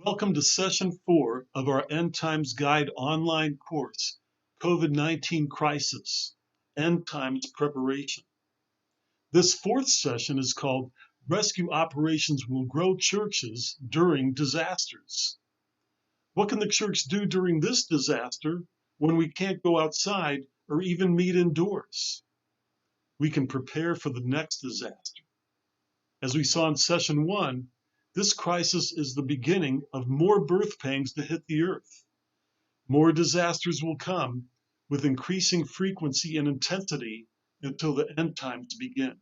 Welcome to session 4 of our End Times Guide online course, COVID-19 Crisis, End Times Preparation. This fourth session is called Rescue Operations Will Grow Churches During Disasters. What can the church do during this disaster when we can't go outside or even meet indoors? We can prepare for the next disaster. As we saw in session 1, this crisis is the beginning of more birth pangs to hit the earth. More disasters will come with increasing frequency and intensity until the end times begin.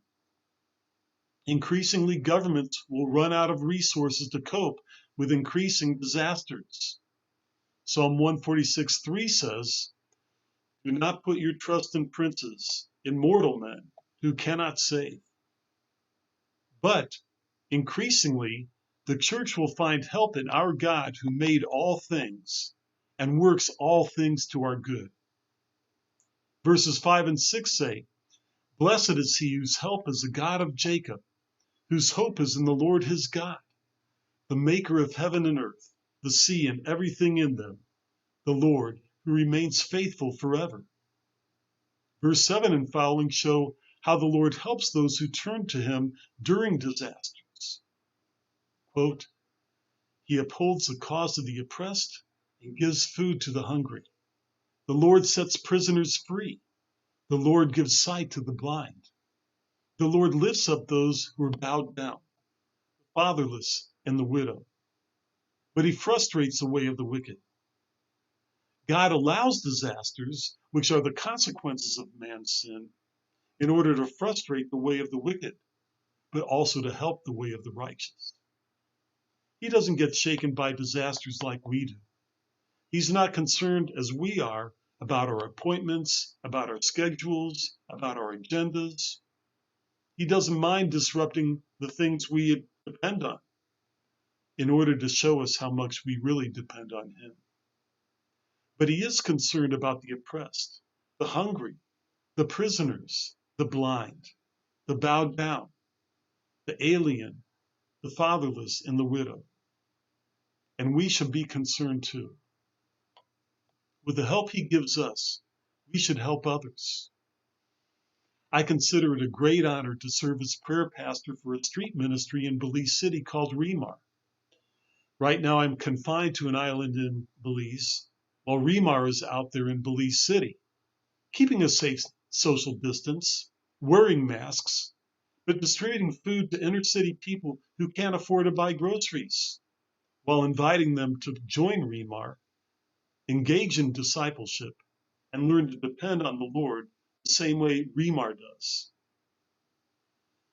Increasingly, governments will run out of resources to cope with increasing disasters. Psalm 146:3 says, "Do not put your trust in princes, in mortal men who cannot save." But increasingly, the church will find help in our God who made all things and works all things to our good. Verses 5 and 6 say, "Blessed is he whose help is the God of Jacob, whose hope is in the Lord his God, the maker of heaven and earth, the sea and everything in them, the Lord who remains faithful forever." Verse 7 and following show how the Lord helps those who turn to him during disasters. Quote, "He upholds the cause of the oppressed and gives food to the hungry. The Lord sets prisoners free. The Lord gives sight to the blind. The Lord lifts up those who are bowed down, the fatherless and the widow. But he frustrates the way of the wicked." God allows disasters, which are the consequences of man's sin, in order to frustrate the way of the wicked, but also to help the way of the righteous. He doesn't get shaken by disasters like we do. He's not concerned as we are about our appointments, about our schedules, about our agendas. He doesn't mind disrupting the things we depend on in order to show us how much we really depend on him. But he is concerned about the oppressed, the hungry, the prisoners, the blind, the bowed down, the alien, the fatherless, and the widow. And we should be concerned too. With the help he gives us, we should help others. I consider it a great honor to serve as prayer pastor for a street ministry in Belize City called Remar. Right now I'm confined to an island in Belize, while Remar is out there in Belize City, keeping a safe social distance, wearing masks, but distributing food to inner city people who can't afford to buy groceries, while inviting them to join Remar, engage in discipleship, and learn to depend on the Lord the same way Remar does.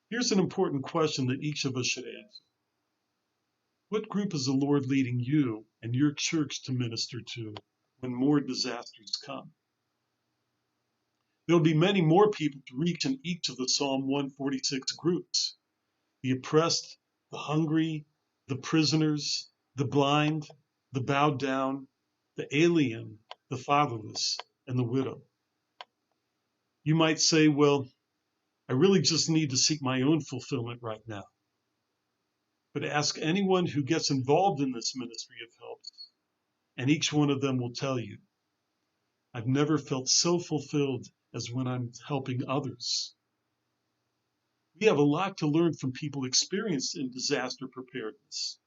Here's an important question that each of us should answer. What group is the Lord leading you and your church to minister to when more disasters come? There'll be many more people to reach in each of the Psalm 146 groups: the oppressed, the hungry, the prisoners, the blind, the bowed down, the alien, the fatherless, and the widow. You might say, well, I really just need to seek my own fulfillment right now. But ask anyone who gets involved in this ministry of helps, and each one of them will tell you, I've never felt so fulfilled as when I'm helping others. We have a lot to learn from people experienced in disaster preparedness.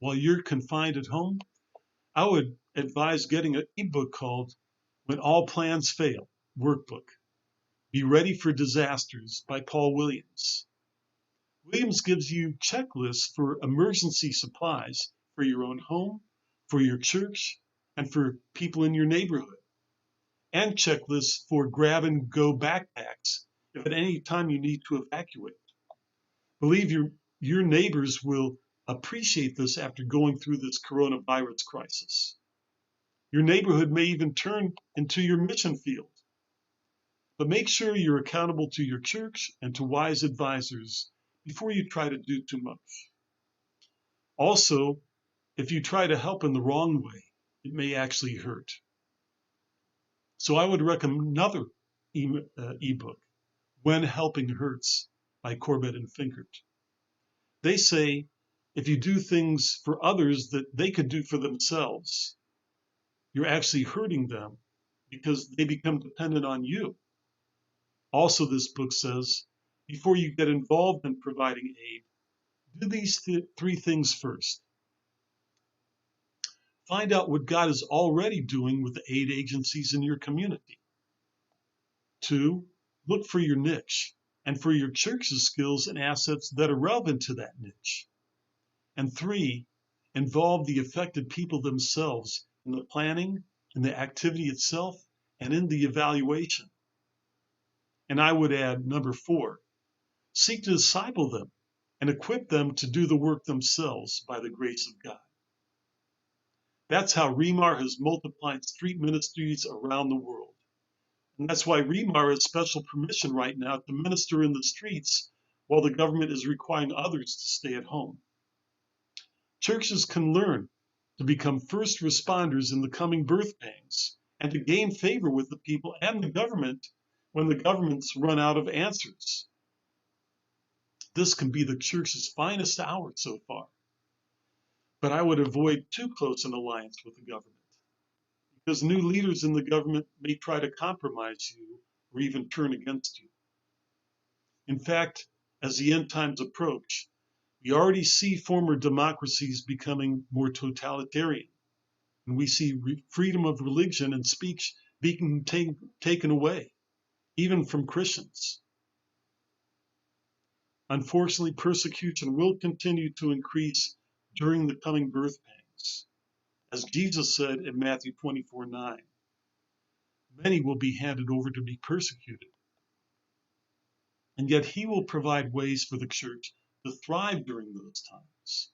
While you're confined at home, I would advise getting an ebook called When All Plans Fail Workbook. Be Ready for Disasters by Paul Williams. Williams gives you checklists for emergency supplies for your own home, for your church, and for people in your neighborhood, and checklists for grab-and-go backpacks if at any time you need to evacuate. Believe your neighbors will appreciate this after going through this coronavirus crisis. Your neighborhood may even turn into your mission field. But make sure you're accountable to your church and to wise advisors before you try to do too much. Also, if you try to help in the wrong way, it may actually hurt. So I would recommend another ebook, When Helping Hurts by Corbett and Finkert. They say If you do things for others that they could do for themselves, you're actually hurting them because they become dependent on you. Also, this book says, before you get involved in providing aid, do these three things first. Find out what God is already doing with the aid agencies in your community. 2, look for your niche and for your church's skills and assets that are relevant to that niche. And 3, involve the affected people themselves in the planning, in the activity itself, and in the evaluation. And I would add number 4, seek to disciple them and equip them to do the work themselves by the grace of God. That's how Remar has multiplied street ministries around the world. And that's why Remar has special permission right now to minister in the streets while the government is requiring others to stay at home. Churches can learn to become first responders in the coming birth pangs and to gain favor with the people and the government when the governments run out of answers. This can be the church's finest hour so far. But I would avoid too close an alliance with the government, because new leaders in the government may try to compromise you or even turn against you. In fact, as the end times approach, we already see former democracies becoming more totalitarian, and we see freedom of religion and speech being taken away, even from Christians. Unfortunately, persecution will continue to increase during the coming birth pangs. As Jesus said in Matthew 24:9, many will be handed over to be persecuted. And yet he will provide ways for the church to thrive during those times.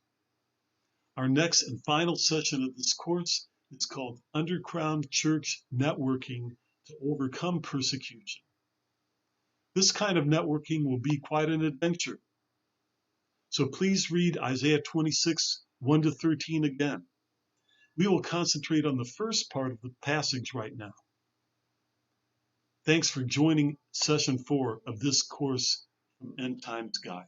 Our next and final session of this course is called Underground Church Networking to Overcome Persecution. This kind of networking will be quite an adventure. So please read Isaiah 26, 1-13 again. We will concentrate on the first part of the passage right now. Thanks for joining session 4 of this course from End Times Guide.